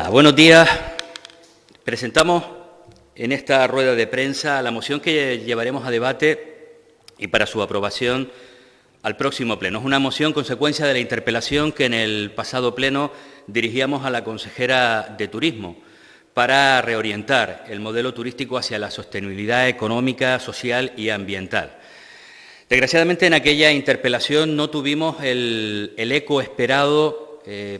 Buenos días. Presentamos en esta rueda de prensa la moción que llevaremos a debate y para su aprobación al próximo pleno. Es una moción consecuencia de la interpelación que en el pasado pleno dirigíamos a la consejera de Turismo para reorientar el modelo turístico hacia la sostenibilidad económica, social y ambiental. Desgraciadamente, en aquella interpelación no tuvimos el eco esperado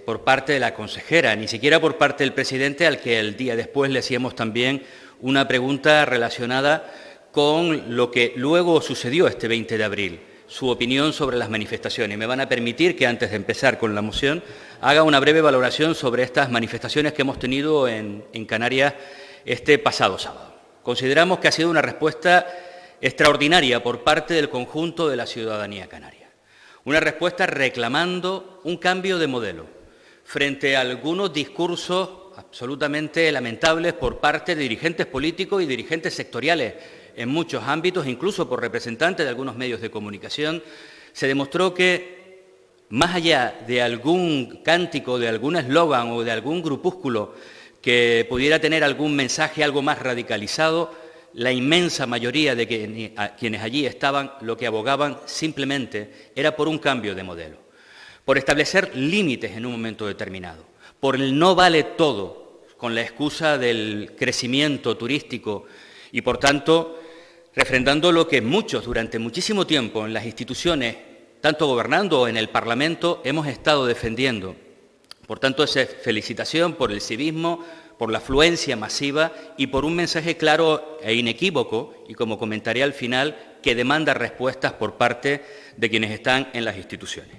por parte de la consejera, ni siquiera por parte del presidente, al que el día después le hacíamos también una pregunta relacionada con lo que luego sucedió este 20 de abril, su opinión sobre las manifestaciones. Me van a permitir que antes de empezar con la moción haga una breve valoración sobre estas manifestaciones que hemos tenido en Canarias este pasado sábado. Consideramos que ha sido una respuesta extraordinaria por parte del conjunto de la ciudadanía canaria. Una respuesta reclamando un cambio de modelo frente a algunos discursos absolutamente lamentables por parte de dirigentes políticos y dirigentes sectoriales en muchos ámbitos, incluso por representantes de algunos medios de comunicación. Se demostró que, más allá de algún cántico, de algún eslogan o de algún grupúsculo que pudiera tener algún mensaje algo más radicalizado, la inmensa mayoría de quienes allí estaban lo que abogaban simplemente era por un cambio de modelo, por establecer límites en un momento determinado, por el no vale todo con la excusa del crecimiento turístico y, por tanto, refrendando lo que muchos durante muchísimo tiempo en las instituciones, tanto gobernando o en el Parlamento, hemos estado defendiendo. Por tanto, esa felicitación por el civismo, por la afluencia masiva y por un mensaje claro e inequívoco, y como comentaré al final, que demanda respuestas por parte de quienes están en las instituciones.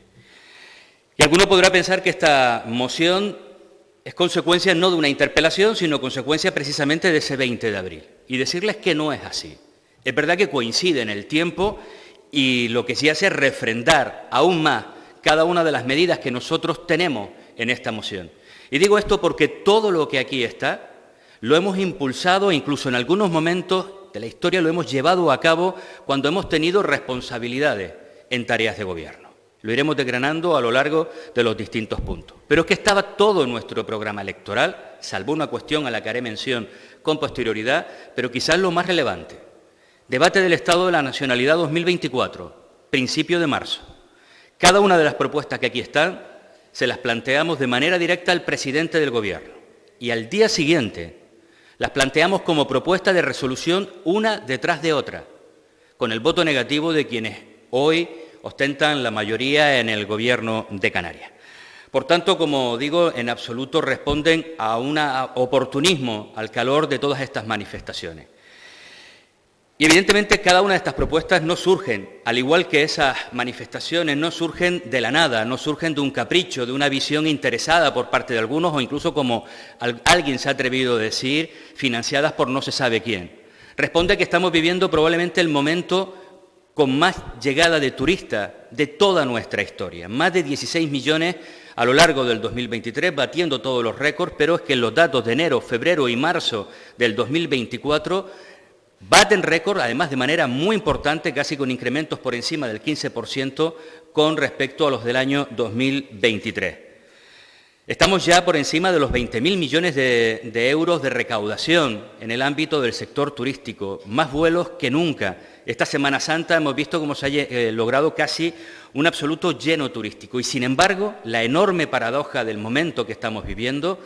Y alguno podrá pensar que esta moción es consecuencia no de una interpelación, sino consecuencia precisamente de ese 20 de abril. Y decirles que no es así. Es verdad que coincide en el tiempo y lo que sí hace es refrendar aún más cada una de las medidas que nosotros tenemos en esta moción. Y digo esto porque todo lo que aquí está lo hemos impulsado, incluso en algunos momentos de la historia lo hemos llevado a cabo cuando hemos tenido responsabilidades en tareas de gobierno. Lo iremos desgranando a lo largo de los distintos puntos. Pero es que estaba todo en nuestro programa electoral, salvo una cuestión a la que haré mención con posterioridad, pero quizás lo más relevante. Debate del Estado de la Nacionalidad 2024, principio de marzo. Cada una de las propuestas que aquí están se las planteamos de manera directa al presidente del Gobierno y al día siguiente las planteamos como propuesta de resolución una detrás de otra, con el voto negativo de quienes hoy ostentan la mayoría en el Gobierno de Canarias. Por tanto, como digo, en absoluto responden a un oportunismo al calor de todas estas manifestaciones. Y evidentemente cada una de estas propuestas no surgen, al igual que esas manifestaciones, no surgen de la nada, no surgen de un capricho, de una visión interesada por parte de algunos o incluso, como alguien se ha atrevido a decir, financiadas por no se sabe quién. Responde a que estamos viviendo probablemente el momento con más llegada de turistas de toda nuestra historia. Más de 16 millones a lo largo del 2023, batiendo todos los récords, pero es que los datos de enero, febrero y marzo del 2024 baten récord, además de manera muy importante, casi con incrementos por encima del 15% con respecto a los del año 2023. Estamos ya por encima de los 20.000 millones de euros de recaudación en el ámbito del sector turístico, más vuelos que nunca. Esta Semana Santa hemos visto cómo se ha logrado casi un absoluto lleno turístico y, sin embargo, la enorme paradoja del momento que estamos viviendo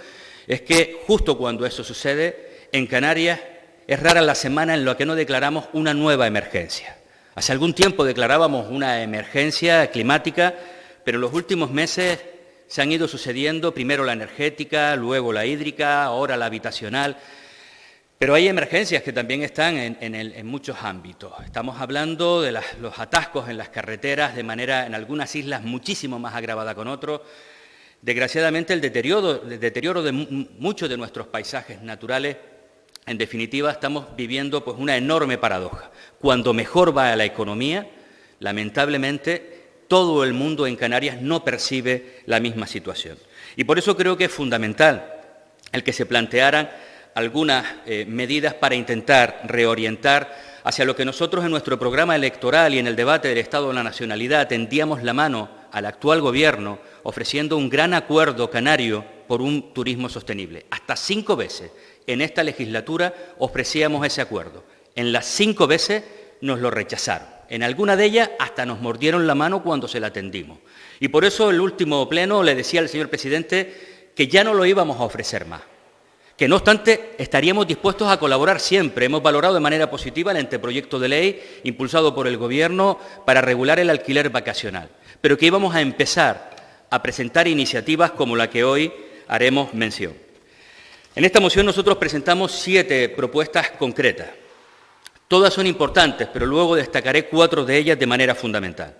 es que justo cuando eso sucede, en Canarias es rara la semana en la que no declaramos una nueva emergencia. Hace algún tiempo declarábamos una emergencia climática, pero en los últimos meses se han ido sucediendo primero la energética, luego la hídrica, ahora la habitacional. Pero hay emergencias que también están en muchos ámbitos. Estamos hablando de los atascos en las carreteras de manera, en algunas islas, muchísimo más agravada con otros. Desgraciadamente, el deterioro de muchos de nuestros paisajes naturales. En definitiva, estamos viviendo pues una enorme paradoja. Cuando mejor va la economía, lamentablemente, todo el mundo en Canarias no percibe la misma situación. Y por eso creo que es fundamental el que se plantearan algunas medidas para intentar reorientar hacia lo que nosotros en nuestro programa electoral y en el debate del Estado de la Nacionalidad tendíamos la mano al actual Gobierno, ofreciendo un gran acuerdo canario por un turismo sostenible. Hasta 5 veces en esta legislatura ofrecíamos ese acuerdo. En las 5 veces nos lo rechazaron. En alguna de ellas hasta nos mordieron la mano cuando se la tendimos. Y por eso el último pleno le decía al señor presidente que ya no lo íbamos a ofrecer más. Que no obstante estaríamos dispuestos a colaborar siempre. Hemos valorado de manera positiva el anteproyecto de ley impulsado por el Gobierno para regular el alquiler vacacional, pero que íbamos a empezar a presentar iniciativas como la que hoy haremos mención. En esta moción nosotros presentamos 7 propuestas concretas. Todas son importantes, pero luego destacaré 4 de ellas de manera fundamental.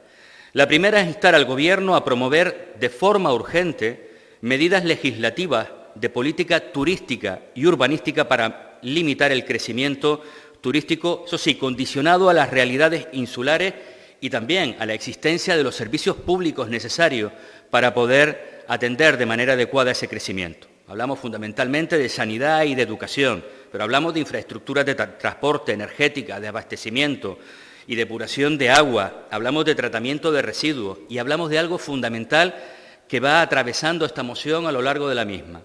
La primera es instar al Gobierno a promover de forma urgente medidas legislativas de política turística y urbanística para limitar el crecimiento turístico, eso sí, condicionado a las realidades insulares y también a la existencia de los servicios públicos necesarios para poder atender de manera adecuada ese crecimiento. Hablamos fundamentalmente de sanidad y de educación, pero hablamos de infraestructuras de transporte, energética, de abastecimiento y depuración de agua, hablamos de tratamiento de residuos y hablamos de algo fundamental que va atravesando esta moción a lo largo de la misma,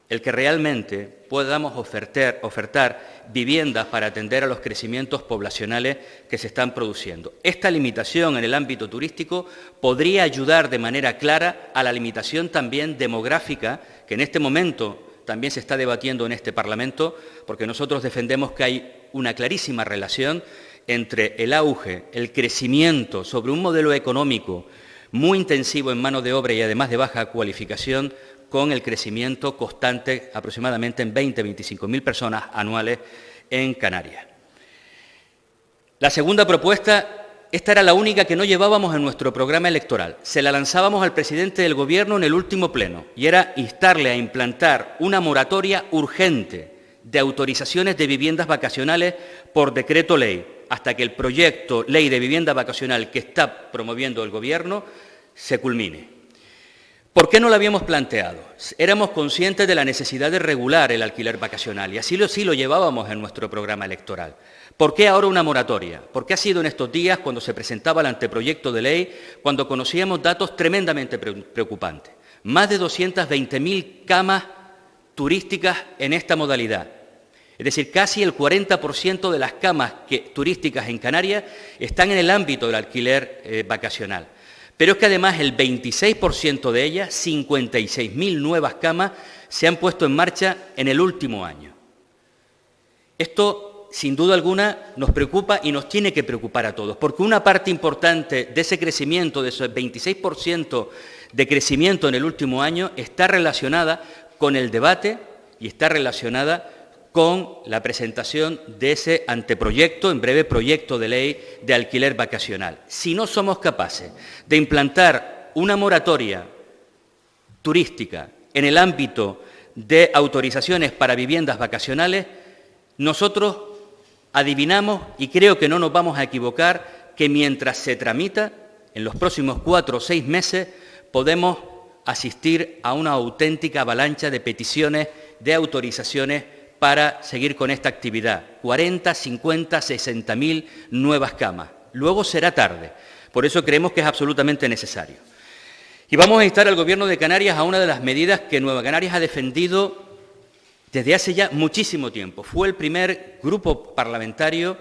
el que realmente podamos ofertar viviendas para atender a los crecimientos poblacionales que se están produciendo. Esta limitación en el ámbito turístico podría ayudar de manera clara a la limitación también demográfica que en este momento también se está debatiendo en este Parlamento, porque nosotros defendemos que hay una clarísima relación entre el auge, el crecimiento sobre un modelo económico muy intensivo en mano de obra y además de baja cualificación, con el crecimiento constante aproximadamente en 20-25.000 personas anuales en Canarias. La segunda propuesta, esta era la única que no llevábamos en nuestro programa electoral. Se la lanzábamos al presidente del Gobierno en el último pleno y era instarle a implantar una moratoria urgente de autorizaciones de viviendas vacacionales por decreto ley, hasta que el proyecto ley de vivienda vacacional que está promoviendo el Gobierno se culmine. ¿Por qué no lo habíamos planteado? Éramos conscientes de la necesidad de regular el alquiler vacacional y así lo llevábamos en nuestro programa electoral. ¿Por qué ahora una moratoria? Porque ha sido en estos días, cuando se presentaba el anteproyecto de ley, cuando conocíamos datos tremendamente preocupantes. Más de 220.000 camas turísticas en esta modalidad. Es decir, casi el 40% de las camas turísticas en Canarias están en el ámbito del alquiler vacacional. Pero es que además el 26% de ellas, 56.000 nuevas camas, se han puesto en marcha en el último año. Esto, sin duda alguna, nos preocupa y nos tiene que preocupar a todos, porque una parte importante de ese crecimiento, de ese 26% de crecimiento en el último año, está relacionada con el debate y está relacionada con la presentación de ese anteproyecto, en breve proyecto de ley de alquiler vacacional. Si no somos capaces de implantar una moratoria turística en el ámbito de autorizaciones para viviendas vacacionales, nosotros adivinamos, y creo que no nos vamos a equivocar, que mientras se tramita, en los próximos 4 o 6 meses, podemos asistir a una auténtica avalancha de peticiones de autorizaciones para seguir con esta actividad. 40, 50, 60.000 nuevas camas. Luego será tarde. Por eso creemos que es absolutamente necesario. Y vamos a instar al Gobierno de Canarias a una de las medidas que Nueva Canarias ha defendido desde hace ya muchísimo tiempo. Fue el primer grupo parlamentario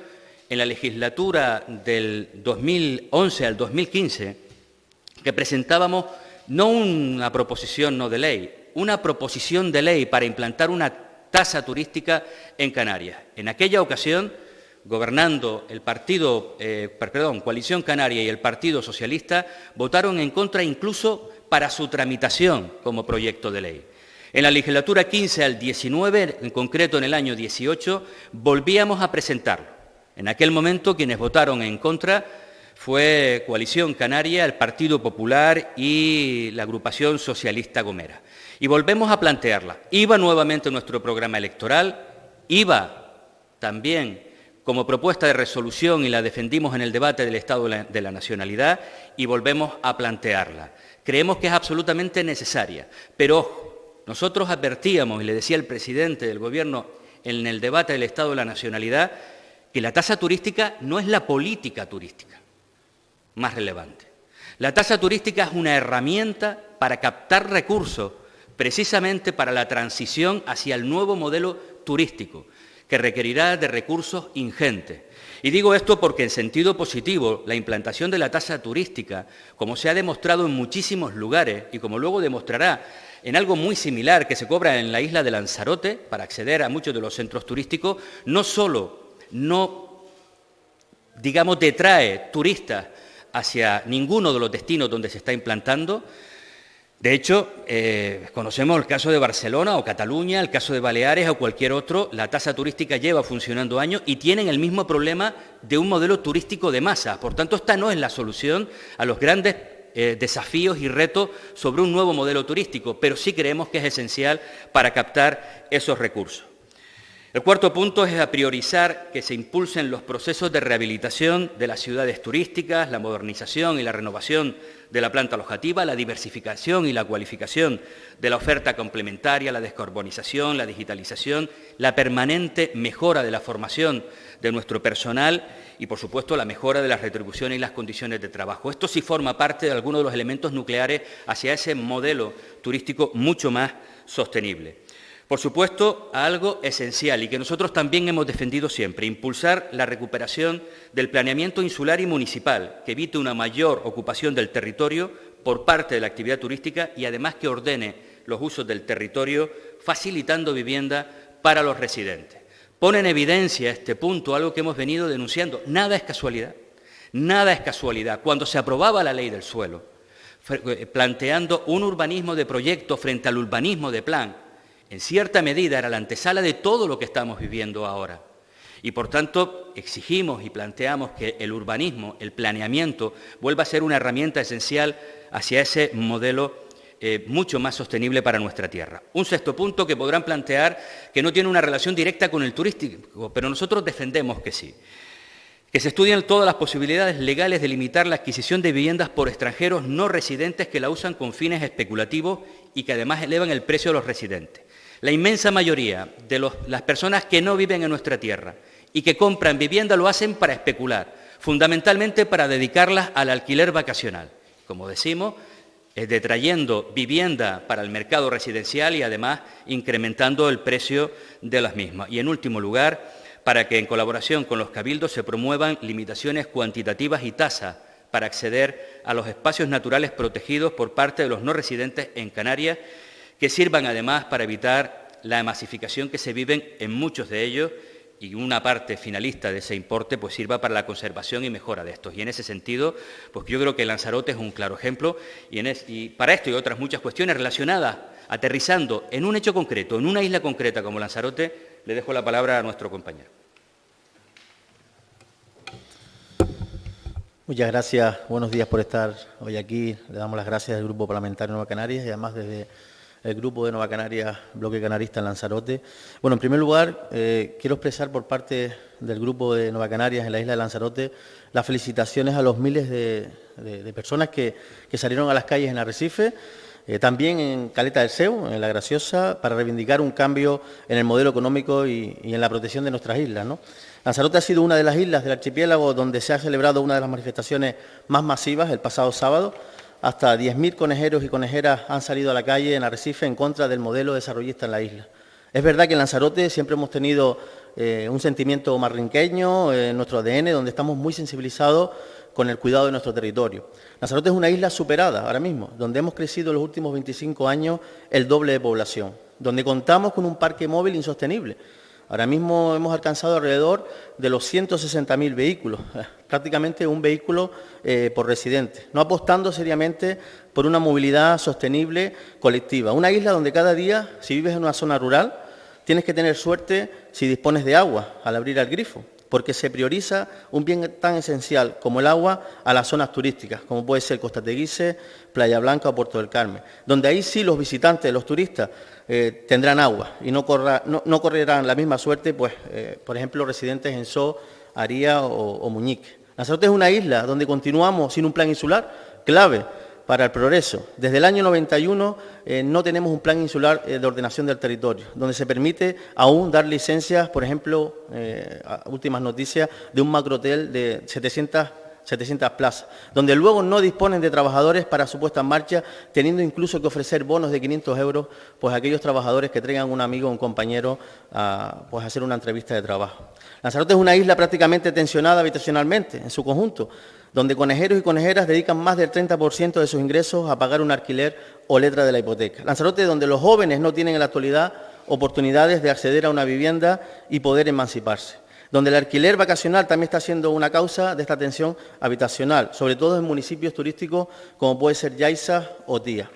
en la legislatura del 2011 al 2015 que presentábamos no una proposición no de ley, una proposición de ley para implantar una tasa turística en Canarias. En aquella ocasión, gobernando el Coalición Canaria y el Partido Socialista, votaron en contra incluso para su tramitación como proyecto de ley. En la legislatura 15 al 19, en concreto en el año 18, volvíamos a presentarlo. En aquel momento quienes votaron en contra fue Coalición Canaria, el Partido Popular y la agrupación socialista Gomera. Y volvemos a plantearla. Iba nuevamente en nuestro programa electoral, iba también como propuesta de resolución y la defendimos en el debate del Estado de la Nacionalidad y volvemos a plantearla. Creemos que es absolutamente necesaria, pero ojo, nosotros advertíamos, y le decía el presidente del Gobierno en el debate del Estado de la Nacionalidad, que la tasa turística no es la política turística más relevante. La tasa turística es una herramienta para captar recursos, precisamente para la transición hacia el nuevo modelo turístico, que requerirá de recursos ingentes. Y digo esto porque en sentido positivo, la implantación de la tasa turística, como se ha demostrado en muchísimos lugares y como luego demostrará en algo muy similar que se cobra en la isla de Lanzarote para acceder a muchos de los centros turísticos, no solo no, digamos, detrae turistas hacia ninguno de los destinos donde se está implantando. De hecho, conocemos el caso de Barcelona o Cataluña, el caso de Baleares o cualquier otro, la tasa turística lleva funcionando años y tienen el mismo problema de un modelo turístico de masas. Por tanto, esta no es la solución a los grandes desafíos y retos sobre un nuevo modelo turístico, pero sí creemos que es esencial para captar esos recursos. El cuarto punto es a priorizar que se impulsen los procesos de rehabilitación de las ciudades turísticas, la modernización y la renovación de la planta alojativa, la diversificación y la cualificación de la oferta complementaria, la descarbonización, la digitalización, la permanente mejora de la formación de nuestro personal y, por supuesto, la mejora de las retribuciones y las condiciones de trabajo. Esto sí forma parte de algunos de los elementos nucleares hacia ese modelo turístico mucho más sostenible. Por supuesto, algo esencial y que nosotros también hemos defendido siempre, impulsar la recuperación del planeamiento insular y municipal, que evite una mayor ocupación del territorio por parte de la actividad turística y además que ordene los usos del territorio, facilitando vivienda para los residentes. Pone en evidencia este punto algo que hemos venido denunciando. Nada es casualidad, nada es casualidad. Cuando se aprobaba la ley del suelo, planteando un urbanismo de proyecto frente al urbanismo de plan, en cierta medida era la antesala de todo lo que estamos viviendo ahora. Y, por tanto, exigimos y planteamos que el urbanismo, el planeamiento, vuelva a ser una herramienta esencial hacia ese modelo mucho más sostenible para nuestra tierra. Un sexto punto que podrán plantear que no tiene una relación directa con el turístico, pero nosotros defendemos que sí. Que se estudien todas las posibilidades legales de limitar la adquisición de viviendas por extranjeros no residentes que la usan con fines especulativos y que además elevan el precio de los residentes. La inmensa mayoría de las personas que no viven en nuestra tierra y que compran vivienda lo hacen para especular, fundamentalmente para dedicarlas al alquiler vacacional. Como decimos, detrayendo vivienda para el mercado residencial y además incrementando el precio de las mismas. Y en último lugar, para que en colaboración con los cabildos se promuevan limitaciones cuantitativas y tasas para acceder a los espacios naturales protegidos por parte de los no residentes en Canarias, que sirvan además para evitar la masificación que se viven en muchos de ellos y una parte finalista de ese importe pues sirva para la conservación y mejora de estos. Y en ese sentido, pues yo creo que Lanzarote es un claro ejemplo y para esto y otras muchas cuestiones relacionadas, aterrizando en un hecho concreto, en una isla concreta como Lanzarote, le dejo la palabra a nuestro compañero. Muchas gracias, buenos días por estar hoy aquí. Le damos las gracias al Grupo Parlamentario Nueva Canarias y además desde el Grupo de Nueva Canarias, Bloque Canarista en Lanzarote. Bueno, en primer lugar, quiero expresar por parte del Grupo de Nueva Canarias en la isla de Lanzarote las felicitaciones a los miles de personas que salieron a las calles en Arrecife, también en Caleta del Seu, en La Graciosa, para reivindicar un cambio en el modelo económico y en la protección de nuestras islas, ¿no? Lanzarote ha sido una de las islas del archipiélago donde se ha celebrado una de las manifestaciones más masivas el pasado sábado. Hasta 10.000 conejeros y conejeras han salido a la calle en Arrecife en contra del modelo desarrollista en la isla. Es verdad que en Lanzarote siempre hemos tenido un sentimiento marrinqueño en nuestro ADN, donde estamos muy sensibilizados con el cuidado de nuestro territorio. Lanzarote es una isla superada ahora mismo, donde hemos crecido en los últimos 25 años el doble de población, donde contamos con un parque móvil insostenible. Ahora mismo hemos alcanzado alrededor de los 160.000 vehículos, prácticamente un vehículo por residente, no apostando seriamente por una movilidad sostenible colectiva. Una isla donde cada día, si vives en una zona rural, tienes que tener suerte si dispones de agua al abrir el grifo, porque se prioriza un bien tan esencial como el agua a las zonas turísticas, como puede ser Costa Teguise, Playa Blanca o Puerto del Carmen, donde ahí sí los visitantes, los turistas, tendrán agua y no correrán la misma suerte, pues, por ejemplo, residentes en So, Aría o Muñique. Lanzarote es una isla donde continuamos sin un plan insular clave para el progreso. Desde el año 91 no tenemos un plan insular de ordenación del territorio, donde se permite aún dar licencias, por ejemplo, últimas noticias, de un macrohotel de 700 plazas, donde luego no disponen de trabajadores para su puesta en marcha, teniendo incluso que ofrecer bonos de 500 euros pues, a aquellos trabajadores que traigan un amigo o un compañero a pues, hacer una entrevista de trabajo. Lanzarote es una isla prácticamente tensionada habitacionalmente, en su conjunto, donde conejeros y conejeras dedican más del 30% de sus ingresos a pagar un alquiler o letra de la hipoteca. Lanzarote, donde los jóvenes no tienen en la actualidad oportunidades de acceder a una vivienda y poder emanciparse, donde el alquiler vacacional también está siendo una causa de esta tensión habitacional, sobre todo en municipios turísticos como puede ser Yaiza o Tía.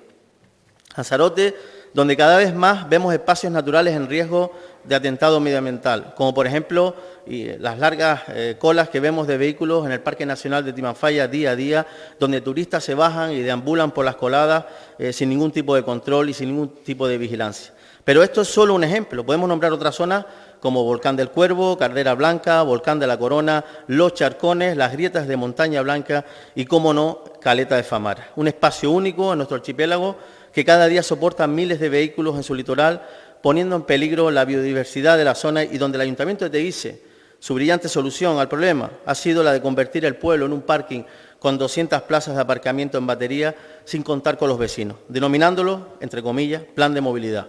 Lanzarote, donde cada vez más vemos espacios naturales en riesgo de atentado medioambiental, como por ejemplo las largas colas que vemos de vehículos en el Parque Nacional de Timanfaya día a día, donde turistas se bajan y deambulan por las coladas sin ningún tipo de control y sin ningún tipo de vigilancia. Pero esto es solo un ejemplo, podemos nombrar otras zonas como Volcán del Cuervo, Caldera Blanca, Volcán de la Corona, Los Charcones, las grietas de Montaña Blanca y, cómo no, Caleta de Famara. Un espacio único en nuestro archipiélago que cada día soporta miles de vehículos en su litoral, poniendo en peligro la biodiversidad de la zona y donde el Ayuntamiento de Teguise, su brillante solución al problema ha sido la de convertir el pueblo en un parking con 200 plazas de aparcamiento en batería sin contar con los vecinos, denominándolo, entre comillas, plan de movilidad.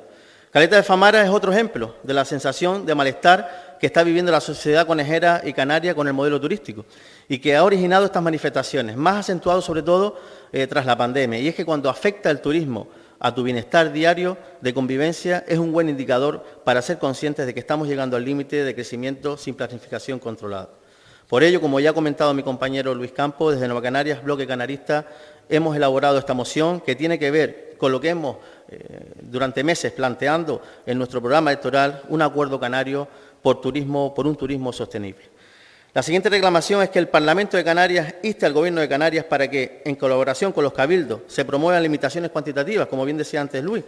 Caleta de Famara es otro ejemplo de la sensación de malestar que está viviendo la sociedad conejera y canaria con el modelo turístico y que ha originado estas manifestaciones, más acentuado sobre todo tras la pandemia. Y es que cuando afecta el turismo a tu bienestar diario de convivencia es un buen indicador para ser conscientes de que estamos llegando al límite de crecimiento sin planificación controlada. Por ello, como ya ha comentado mi compañero Luis Campos, desde Nueva Canarias, Bloque Canarista, hemos elaborado esta moción que tiene que ver con lo que hemos durante meses planteando en nuestro programa electoral, un acuerdo canario por un turismo sostenible. La siguiente reclamación es que el Parlamento de Canarias inste al Gobierno de Canarias para que, en colaboración con los cabildos, se promuevan limitaciones cuantitativas, como bien decía antes Luis,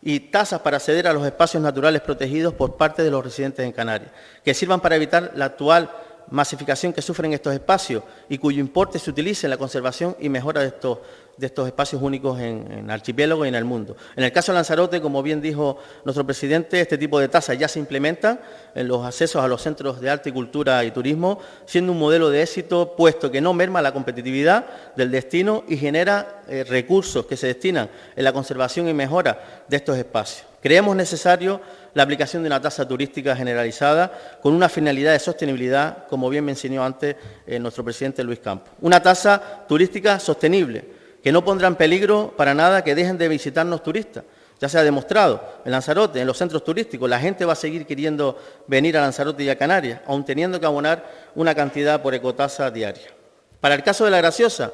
y tasas para acceder a los espacios naturales protegidos por parte de los residentes en Canarias, que sirvan para evitar la actual masificación que sufren estos espacios y cuyo importe se utilice en la conservación y mejora de estos espacios únicos en el archipiélago y en el mundo. En el caso de Lanzarote, como bien dijo nuestro presidente, este tipo de tasas ya se implementan en los accesos a los centros de arte, cultura y turismo, siendo un modelo de éxito, puesto que no merma la competitividad del destino y genera recursos que se destinan en la conservación y mejora de estos espacios. Creemos necesario la aplicación de una tasa turística generalizada con una finalidad de sostenibilidad, como bien mencionó antes nuestro presidente Luis Campos. Una tasa turística sostenible, que no pondrá en peligro para nada que dejen de visitarnos turistas. Ya se ha demostrado en Lanzarote, en los centros turísticos, la gente va a seguir queriendo venir a Lanzarote y a Canarias, aun teniendo que abonar una cantidad por ecotasa diaria. Para el caso de La Graciosa,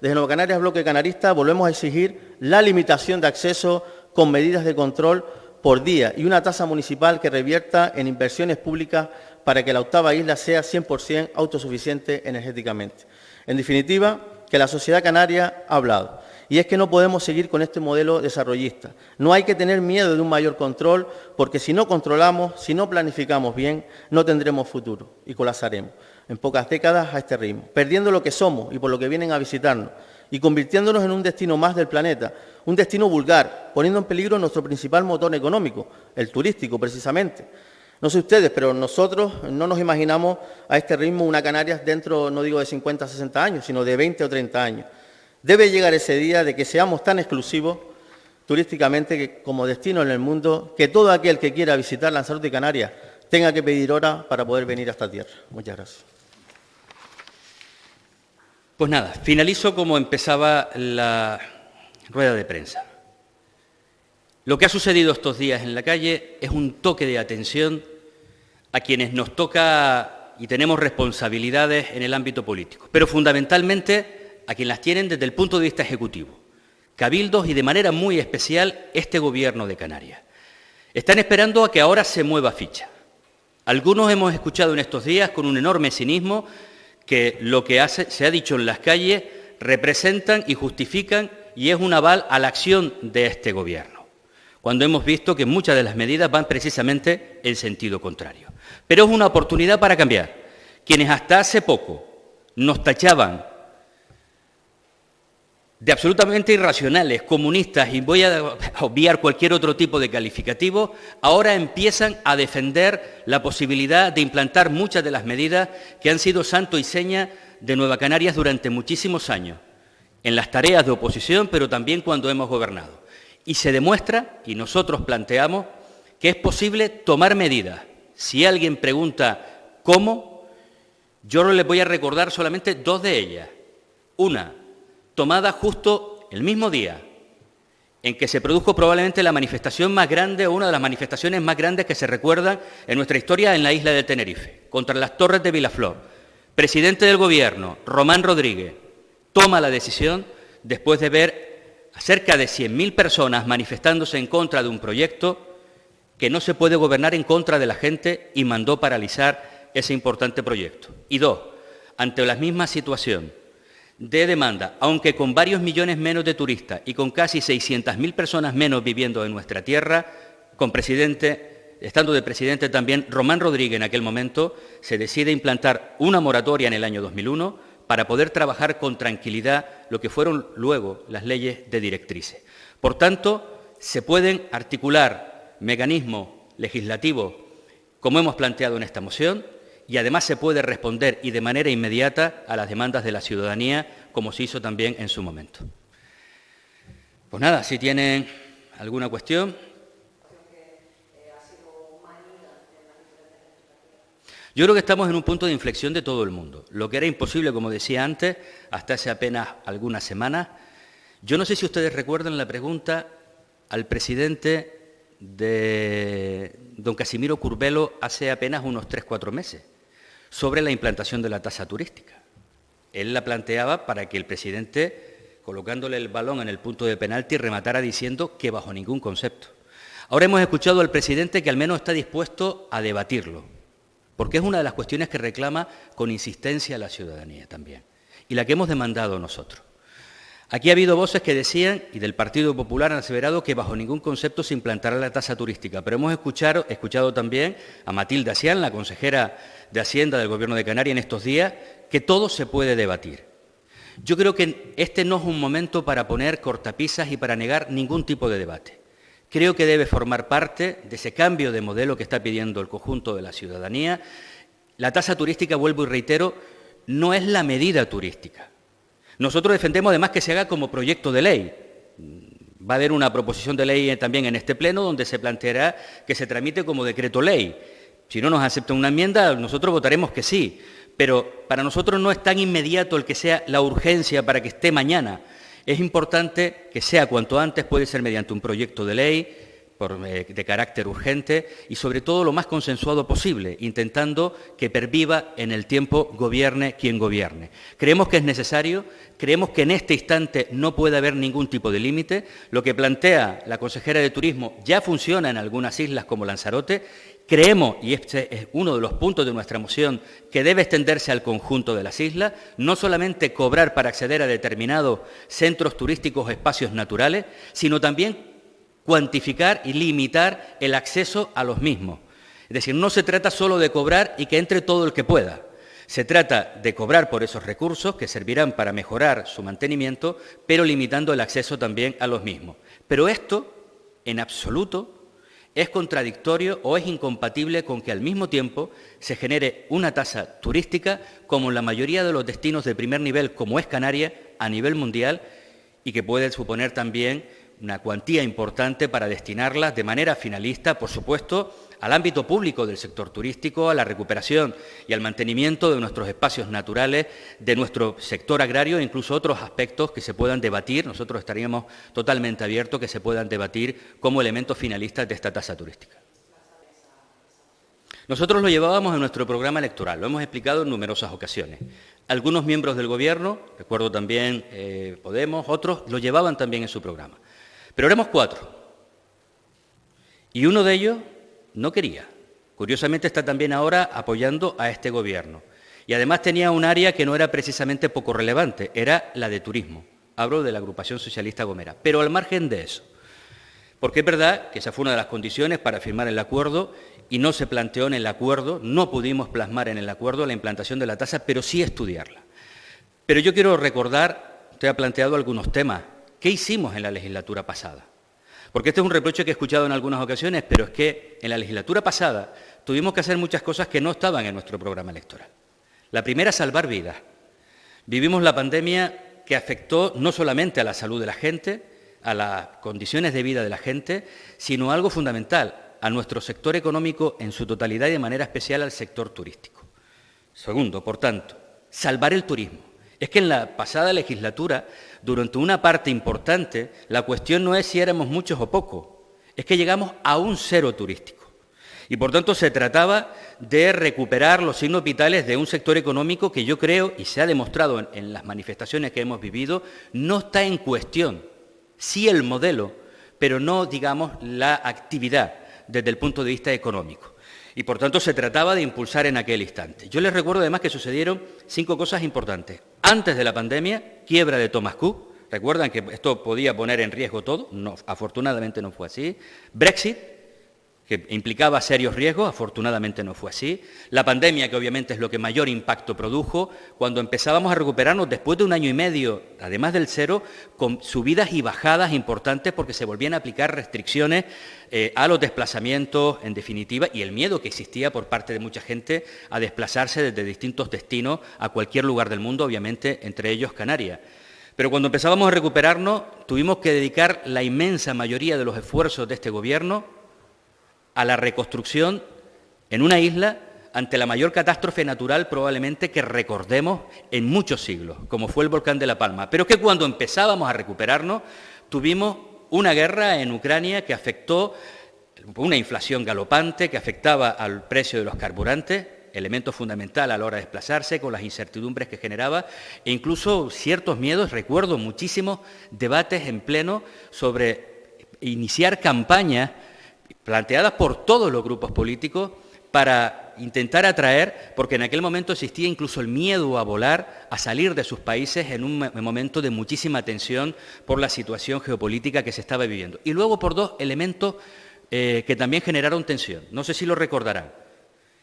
desde Nueva Canarias, Bloque Canarista, volvemos a exigir la limitación de acceso con medidas de control por día y una tasa municipal que revierta en inversiones públicas para que la octava isla sea 100% autosuficiente energéticamente. En definitiva, que la sociedad canaria ha hablado. Y es que no podemos seguir con este modelo desarrollista. No hay que tener miedo de un mayor control, porque si no controlamos, si no planificamos bien, no tendremos futuro y colapsaremos en pocas décadas a este ritmo, perdiendo lo que somos y por lo que vienen a visitarnos, y convirtiéndonos en un destino más del planeta, un destino vulgar, poniendo en peligro nuestro principal motor económico, el turístico precisamente. No sé ustedes, pero nosotros no nos imaginamos a este ritmo una Canarias dentro, no digo de 50 o 60 años, sino de 20 o 30 años. Debe llegar ese día de que seamos tan exclusivos turísticamente como destino en el mundo, que todo aquel que quiera visitar Lanzarote y Canarias tenga que pedir hora para poder venir a esta tierra. Muchas gracias. Pues nada, finalizo como empezaba la rueda de prensa. Lo que ha sucedido estos días en la calle es un toque de atención a quienes nos toca y tenemos responsabilidades en el ámbito político, pero fundamentalmente a quienes las tienen desde el punto de vista ejecutivo, cabildos y de manera muy especial este Gobierno de Canarias. Están esperando a que ahora se mueva ficha. Algunos hemos escuchado en estos días con un enorme cinismo que lo que se ha dicho en las calles representan y justifican y es un aval a la acción de este Gobierno, cuando hemos visto que muchas de las medidas van precisamente en sentido contrario. Pero es una oportunidad para cambiar. Quienes hasta hace poco nos tachaban de absolutamente irracionales, comunistas, y voy a obviar cualquier otro tipo de calificativo, ahora empiezan a defender la posibilidad de implantar muchas de las medidas que han sido santo y seña de Nueva Canarias durante muchísimos años, en las tareas de oposición, pero también cuando hemos gobernado. Y se demuestra, y nosotros planteamos, que es posible tomar medidas. Si alguien pregunta cómo, yo les voy a recordar solamente dos de ellas. Una, tomada justo el mismo día en que se produjo probablemente la manifestación más grande o una de las manifestaciones más grandes que se recuerdan en nuestra historia en la isla de Tenerife, contra las torres de Vilaflor. Presidente del Gobierno, Román Rodríguez, toma la decisión después de ver a cerca de 100.000 personas manifestándose en contra de un proyecto que no se puede gobernar en contra de la gente y mandó paralizar ese importante proyecto. Y dos, ante la misma situación de demanda, aunque con varios millones menos de turistas y con casi 600.000 personas menos viviendo en nuestra tierra, estando de presidente también Román Rodríguez en aquel momento, se decide implantar una moratoria en el año 2001 para poder trabajar con tranquilidad lo que fueron luego las leyes de directrices. Por tanto, se pueden articular mecanismos legislativos como hemos planteado en esta moción, y además se puede responder y de manera inmediata a las demandas de la ciudadanía, como se hizo también en su momento. Pues nada, si tienen alguna cuestión. Yo creo que estamos en un punto de inflexión de todo el mundo. Lo que era imposible, como decía antes, hasta hace apenas algunas semanas. Yo no sé si ustedes recuerdan la pregunta al presidente de don Casimiro Curbelo hace apenas unos 3-4 meses. Sobre la implantación de la tasa turística. Él la planteaba para que el presidente, colocándole el balón en el punto de penalti, rematara diciendo que bajo ningún concepto. Ahora hemos escuchado al presidente que al menos está dispuesto a debatirlo, porque es una de las cuestiones que reclama con insistencia la ciudadanía también, y la que hemos demandado nosotros. Aquí ha habido voces que decían, y del Partido Popular han aseverado, que bajo ningún concepto se implantará la tasa turística, pero hemos escuchado también a Matilde Asián, la consejera de Hacienda del Gobierno de Canarias en estos días, que todo se puede debatir. Yo creo que este no es un momento para poner cortapisas y para negar ningún tipo de debate. Creo que debe formar parte de ese cambio de modelo que está pidiendo el conjunto de la ciudadanía. La tasa turística, vuelvo y reitero, no es la medida turística. Nosotros defendemos además que se haga como proyecto de ley. Va a haber una proposición de ley también en este pleno donde se planteará que se tramite como decreto ley. Si no nos acepta una enmienda, nosotros votaremos que sí, pero para nosotros no es tan inmediato el que sea la urgencia para que esté mañana. Es importante que sea cuanto antes, puede ser mediante un proyecto de ley de carácter urgente y sobre todo lo más consensuado posible, intentando que perviva en el tiempo gobierne quien gobierne. Creemos que es necesario, creemos que en este instante no puede haber ningún tipo de límite. Lo que plantea la consejera de Turismo ya funciona en algunas islas como Lanzarote. Creemos, y este es uno de los puntos de nuestra moción, que debe extenderse al conjunto de las islas, no solamente cobrar para acceder a determinados centros turísticos o espacios naturales, sino también cuantificar y limitar el acceso a los mismos. Es decir, no se trata solo de cobrar y que entre todo el que pueda. Se trata de cobrar por esos recursos que servirán para mejorar su mantenimiento, pero limitando el acceso también a los mismos. Pero esto, en absoluto, es contradictorio o es incompatible con que al mismo tiempo se genere una tasa turística como en la mayoría de los destinos de primer nivel, como es Canarias, a nivel mundial, y que puede suponer también una cuantía importante para destinarla de manera finalista, por supuesto, al ámbito público del sector turístico, a la recuperación y al mantenimiento de nuestros espacios naturales, de nuestro sector agrario e incluso otros aspectos que se puedan debatir. Nosotros estaríamos totalmente abiertos que se puedan debatir como elementos finalistas de esta tasa turística. Nosotros lo llevábamos en nuestro programa electoral, lo hemos explicado en numerosas ocasiones. Algunos miembros del Gobierno, recuerdo también Podemos, otros lo llevaban también en su programa. Pero éramos 4, y uno de ellos no quería. Curiosamente está también ahora apoyando a este Gobierno. Y además tenía un área que no era precisamente poco relevante, era la de turismo. Hablo de la agrupación socialista Gomera. Pero al margen de eso, porque es verdad que esa fue una de las condiciones para firmar el acuerdo y no se planteó en el acuerdo, no pudimos plasmar en el acuerdo la implantación de la tasa, pero sí estudiarla. Pero yo quiero recordar, usted ha planteado algunos temas. ¿Qué hicimos en la legislatura pasada? Porque este es un reproche que he escuchado en algunas ocasiones, pero es que en la legislatura pasada tuvimos que hacer muchas cosas que no estaban en nuestro programa electoral. La primera, salvar vidas. Vivimos la pandemia que afectó no solamente a la salud de la gente, a las condiciones de vida de la gente, sino algo fundamental, a nuestro sector económico en su totalidad y de manera especial al sector turístico. Segundo, por tanto, salvar el turismo. Es que en la pasada legislatura, durante una parte importante, la cuestión no es si éramos muchos o pocos, es que llegamos a un cero turístico. Y por tanto se trataba de recuperar los signos vitales de un sector económico que yo creo, y se ha demostrado en las manifestaciones que hemos vivido, no está en cuestión. Sí el modelo, pero no, digamos, la actividad desde el punto de vista económico. Y por tanto se trataba de impulsar en aquel instante. Yo les recuerdo además que sucedieron 5 cosas importantes. Antes de la pandemia, quiebra de Thomas Cook. Recuerdan que esto podía poner en riesgo todo. No, afortunadamente no fue así. Brexit, que implicaba serios riesgos, afortunadamente no fue así. La pandemia, que obviamente es lo que mayor impacto produjo, cuando empezábamos a recuperarnos después de 1 año y medio, además del cero, con subidas y bajadas importantes porque se volvían a aplicar restricciones a los desplazamientos, en definitiva, y el miedo que existía por parte de mucha gente a desplazarse desde distintos destinos a cualquier lugar del mundo, obviamente, entre ellos Canarias. Pero cuando empezábamos a recuperarnos, tuvimos que dedicar la inmensa mayoría de los esfuerzos de este Gobierno a la reconstrucción en una isla ante la mayor catástrofe natural probablemente que recordemos en muchos siglos, como fue el volcán de La Palma. Pero es que cuando empezábamos a recuperarnos, tuvimos una guerra en Ucrania que afectó una inflación galopante, que afectaba al precio de los carburantes, elemento fundamental a la hora de desplazarse, con las incertidumbres que generaba, e incluso ciertos miedos. Recuerdo muchísimos debates en pleno sobre iniciar campañas planteadas por todos los grupos políticos para intentar atraer, porque en aquel momento existía incluso el miedo a volar, a salir de sus países en un momento de muchísima tensión por la situación geopolítica que se estaba viviendo. Y luego por 2 elementos que también generaron tensión. No sé si lo recordarán.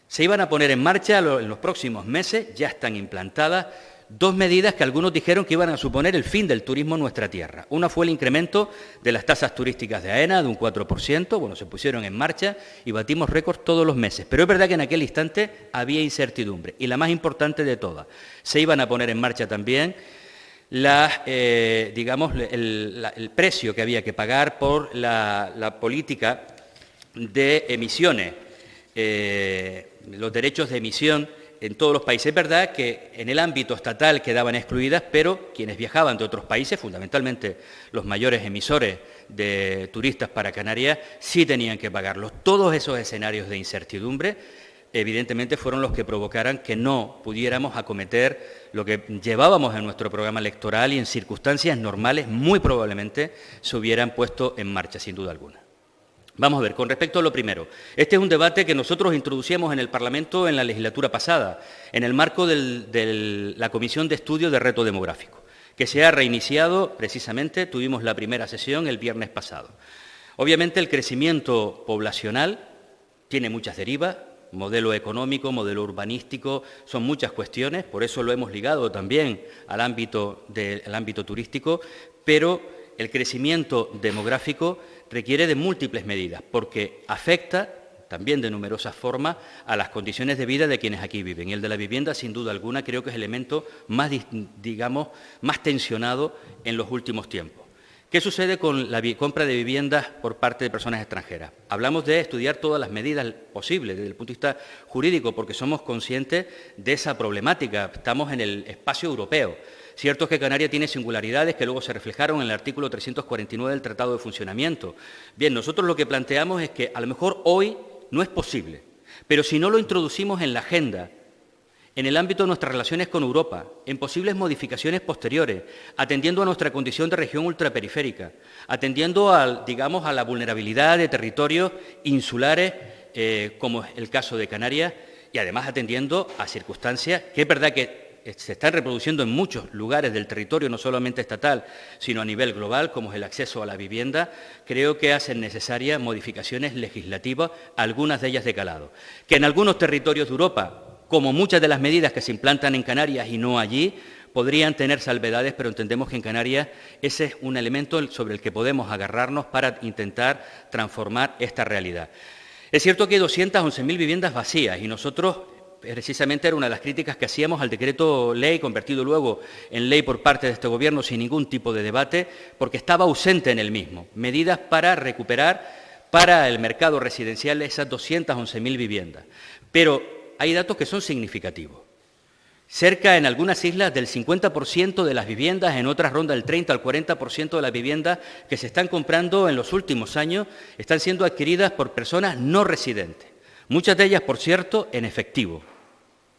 Se iban a poner en marcha en los próximos meses, ya están implantadas, 2 medidas que algunos dijeron que iban a suponer el fin del turismo en nuestra tierra. Una fue el incremento de las tasas turísticas de AENA de un 4%, bueno, se pusieron en marcha y batimos récords todos los meses. Pero es verdad que en aquel instante había incertidumbre. Y la más importante de todas, se iban a poner en marcha también el precio que había que pagar por la política de emisiones, los derechos de emisión en todos los países. Es verdad que en el ámbito estatal quedaban excluidas, pero quienes viajaban de otros países, fundamentalmente los mayores emisores de turistas para Canarias, sí tenían que pagarlos. Todos esos escenarios de incertidumbre, evidentemente, fueron los que provocaran que no pudiéramos acometer lo que llevábamos en nuestro programa electoral y en circunstancias normales muy probablemente se hubieran puesto en marcha, sin duda alguna. Vamos a ver, con respecto a lo primero, este es un debate que nosotros introducíamos en el Parlamento en la legislatura pasada, en el marco de la Comisión de Estudio de Reto Demográfico, que se ha reiniciado precisamente, tuvimos la primera sesión el viernes pasado. Obviamente el crecimiento poblacional tiene muchas derivas, modelo económico, modelo urbanístico, son muchas cuestiones, por eso lo hemos ligado también al ámbito turístico, pero el crecimiento demográfico requiere de múltiples medidas, porque afecta también de numerosas formas a las condiciones de vida de quienes aquí viven. Y el de la vivienda, sin duda alguna, creo que es el elemento más, más tensionado en los últimos tiempos. ¿Qué sucede con la compra de viviendas por parte de personas extranjeras? Hablamos de estudiar todas las medidas posibles desde el punto de vista jurídico, porque somos conscientes de esa problemática. Estamos en el espacio europeo. Cierto es que Canarias tiene singularidades que luego se reflejaron en el artículo 349 del Tratado de Funcionamiento. Bien, nosotros lo que planteamos es que a lo mejor hoy no es posible, pero si no lo introducimos en la agenda, en el ámbito de nuestras relaciones con Europa, en posibles modificaciones posteriores, atendiendo a nuestra condición de región ultraperiférica, atendiendo a la vulnerabilidad de territorios insulares, como es el caso de Canarias, y además atendiendo a circunstancias que es verdad que se están reproduciendo en muchos lugares del territorio, no solamente estatal, sino a nivel global, como es el acceso a la vivienda, creo que hacen necesarias modificaciones legislativas, algunas de ellas de calado. Que en algunos territorios de Europa, como muchas de las medidas que se implantan en Canarias y no allí, podrían tener salvedades, pero entendemos que en Canarias ese es un elemento sobre el que podemos agarrarnos para intentar transformar esta realidad. Es cierto que hay 211.000 viviendas vacías y nosotros precisamente era una de las críticas que hacíamos al decreto ley, convertido luego en ley por parte de este Gobierno sin ningún tipo de debate, porque estaba ausente en el mismo. Medidas para recuperar para el mercado residencial esas 211.000 viviendas. Pero hay datos que son significativos. Cerca en algunas islas del 50% de las viviendas, en otras ronda del 30 al 40% de las viviendas que se están comprando en los últimos años están siendo adquiridas por personas no residentes. Muchas de ellas, por cierto, en efectivo,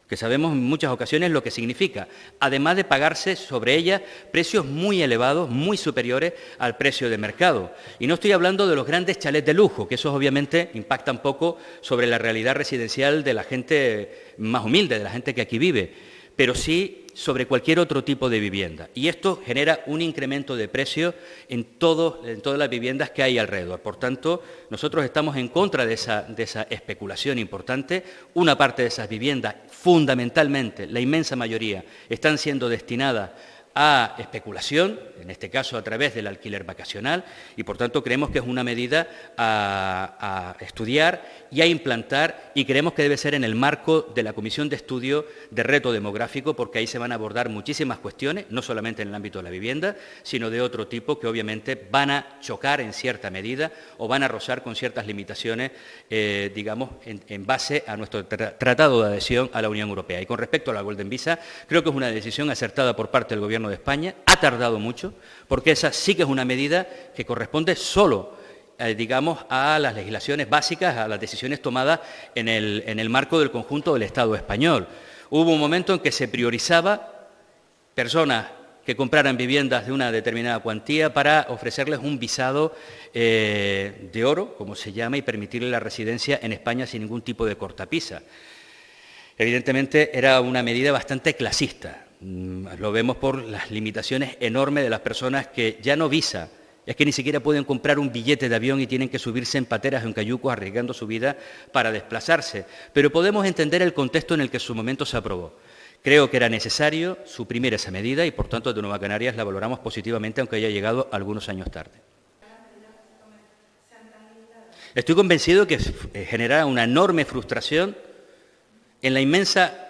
que sabemos en muchas ocasiones lo que significa, además de pagarse sobre ellas precios muy elevados, muy superiores al precio de mercado. Y no estoy hablando de los grandes chalets de lujo, que esos obviamente impactan poco sobre la realidad residencial de la gente más humilde, de la gente que aquí vive, pero sí sobre cualquier otro tipo de vivienda. Y esto genera un incremento de precios en todas las viviendas que hay alrededor. Por tanto, nosotros estamos en contra de esa especulación importante. Una parte de esas viviendas, fundamentalmente, la inmensa mayoría, están siendo destinadas a especulación, en este caso a través del alquiler vacacional, y por tanto creemos que es una medida a estudiar y a implantar, y creemos que debe ser en el marco de la Comisión de Estudio de Reto Demográfico, porque ahí se van a abordar muchísimas cuestiones, no solamente en el ámbito de la vivienda, sino de otro tipo que obviamente van a chocar en cierta medida o van a rozar con ciertas limitaciones, digamos, en base a nuestro tratado de adhesión a la Unión Europea. Y con respecto a la Golden Visa, creo que es una decisión acertada por parte del Gobierno de España. Ha tardado mucho, porque esa sí que es una medida que corresponde solo, digamos, a las legislaciones básicas, a las decisiones tomadas en el marco del conjunto del Estado español. Hubo un momento en que se priorizaba personas que compraran viviendas de una determinada cuantía para ofrecerles un visado de oro, como se llama, y permitirle la residencia en España sin ningún tipo de cortapisa. Evidentemente era una medida bastante clasista. Lo vemos por las limitaciones enormes de las personas que ya no visa, es que ni siquiera pueden comprar un billete de avión y tienen que subirse en pateras o en cayucos arriesgando su vida para desplazarse. Pero podemos entender el contexto en el que en su momento se aprobó. Creo que era necesario suprimir esa medida y, por tanto, de Nueva Canarias la valoramos positivamente, aunque haya llegado algunos años tarde. Estoy convencido que generará una enorme frustración en la inmensa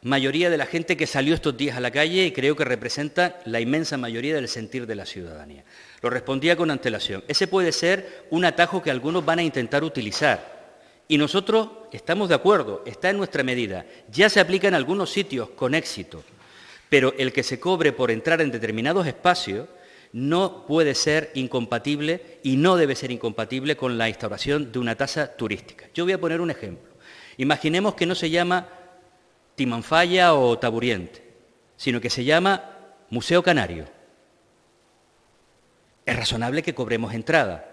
mayoría de la gente que salió estos días a la calle, y creo que representa la inmensa mayoría del sentir de la ciudadanía. Lo respondía con antelación. Ese puede ser un atajo que algunos van a intentar utilizar. Y nosotros estamos de acuerdo, está en nuestra medida. Ya se aplica en algunos sitios con éxito, pero el que se cobre por entrar en determinados espacios no puede ser incompatible y no debe ser incompatible con la instauración de una tasa turística. Yo voy a poner un ejemplo. Imaginemos que no se llama Timanfaya o Taburiente, sino que se llama Museo Canario. Es razonable que cobremos entrada.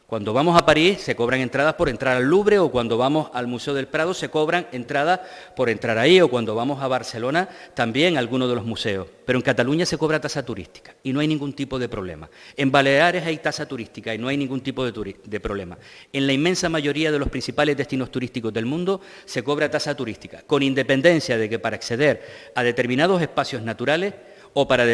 Cuando vamos a París se cobran entradas por entrar al Louvre, o cuando vamos al Museo del Prado se cobran entradas por entrar ahí, o cuando vamos a Barcelona también algunos de los museos. Pero en Cataluña se cobra tasa turística y no hay ningún tipo de problema. En Baleares hay tasa turística y no hay ningún tipo de problema. En la inmensa mayoría de los principales destinos turísticos del mundo se cobra tasa turística, con independencia de que para acceder a determinados espacios naturales o para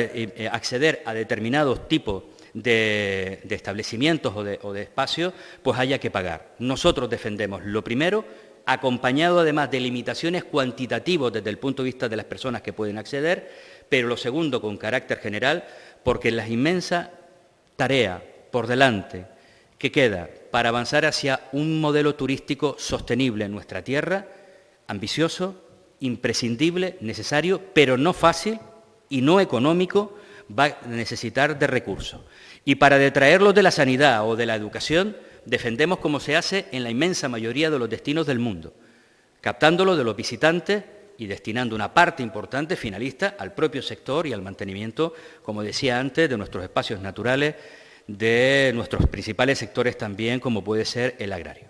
acceder a determinados tipos de establecimientos o de espacios, pues haya que pagar. Nosotros defendemos lo primero, acompañado además de limitaciones cuantitativas desde el punto de vista de las personas que pueden acceder, pero lo segundo con carácter general, porque la inmensa tarea por delante que queda para avanzar hacia un modelo turístico sostenible en nuestra tierra, ambicioso, imprescindible, necesario, pero no fácil y no económico, va a necesitar de recursos. Y para detraerlos de la sanidad o de la educación, defendemos como se hace en la inmensa mayoría de los destinos del mundo, captándolos de los visitantes y destinando una parte importante finalista al propio sector y al mantenimiento, como decía antes, de nuestros espacios naturales, de nuestros principales sectores también, como puede ser el agrario.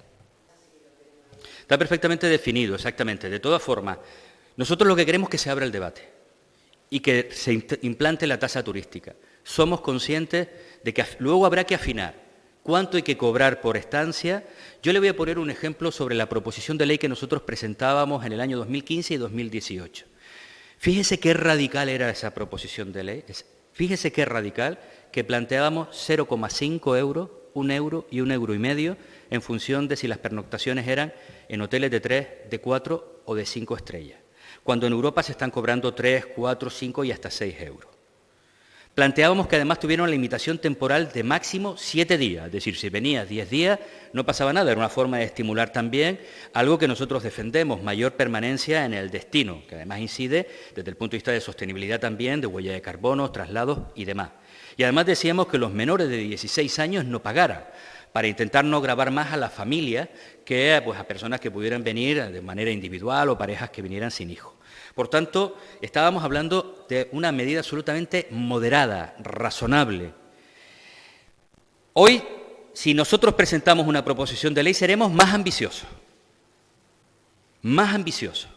Está perfectamente definido, exactamente. De todas formas, nosotros lo que queremos es que se abra el debate y que se implante la tasa turística. Somos conscientes de que luego habrá que afinar cuánto hay que cobrar por estancia. Yo le voy a poner un ejemplo sobre la proposición de ley que nosotros presentábamos en el año 2015 y 2018. Fíjese qué radical era esa proposición de ley. Fíjese qué radical, que planteábamos 0,5 euros, 1 euro y 1,5 euros en función de si las pernoctaciones eran en hoteles de 3, de 4 o de 5 estrellas, cuando en Europa se están cobrando 3, 4, 5 y hasta 6 euros. Planteábamos que además tuvieran una limitación temporal de máximo 7 días, es decir, si venías 10 días no pasaba nada, era una forma de estimular también algo que nosotros defendemos, mayor permanencia en el destino, que además incide desde el punto de vista de sostenibilidad también, de huella de carbono, traslados y demás. Y además decíamos que los menores de 16 años no pagaran, para intentar no gravar más a las familias que pues, a personas que pudieran venir de manera individual o parejas que vinieran sin hijos. Por tanto, estábamos hablando de una medida absolutamente moderada, razonable. Hoy, si nosotros presentamos una proposición de ley, seremos más ambiciosos. Más ambiciosos.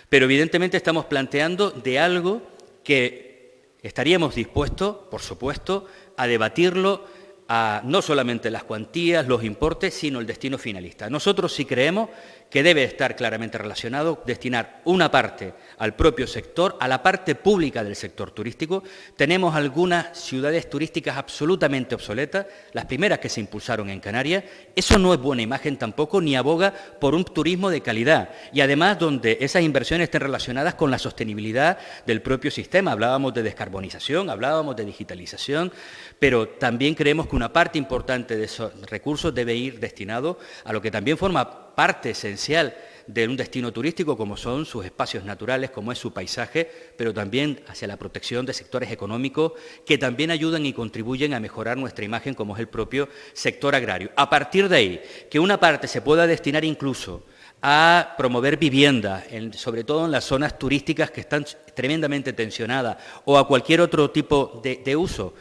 Pero evidentemente estamos planteando de algo que estaríamos dispuestos, por supuesto, a debatirlo, a no solamente las cuantías, los importes, sino el destino finalista. Nosotros sí creemos que debe estar claramente relacionado, destinar una parte al propio sector, a la parte pública del sector turístico. Tenemos algunas ciudades turísticas absolutamente obsoletas, las primeras que se impulsaron en Canarias. Eso no es buena imagen tampoco, ni aboga por un turismo de calidad. Y además donde esas inversiones estén relacionadas con la sostenibilidad del propio sistema. Hablábamos de descarbonización, hablábamos de digitalización, pero también creemos que una parte importante de esos recursos debe ir destinado a lo que también forma parte esencial de un destino turístico, como son sus espacios naturales, como es su paisaje, pero también hacia la protección de sectores económicos que también ayudan y contribuyen a mejorar nuestra imagen, como es el propio sector agrario. A partir de ahí, que una parte se pueda destinar incluso a promover viviendas, sobre todo en las zonas turísticas que están tremendamente tensionadas, o a cualquier otro tipo de uso,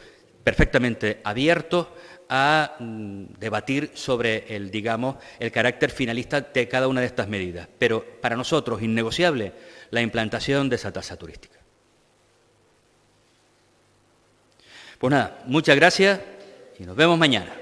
perfectamente abiertos a debatir sobre el carácter finalista de cada una de estas medidas. Pero para nosotros, innegociable, la implantación de esa tasa turística. Pues nada, muchas gracias y nos vemos mañana.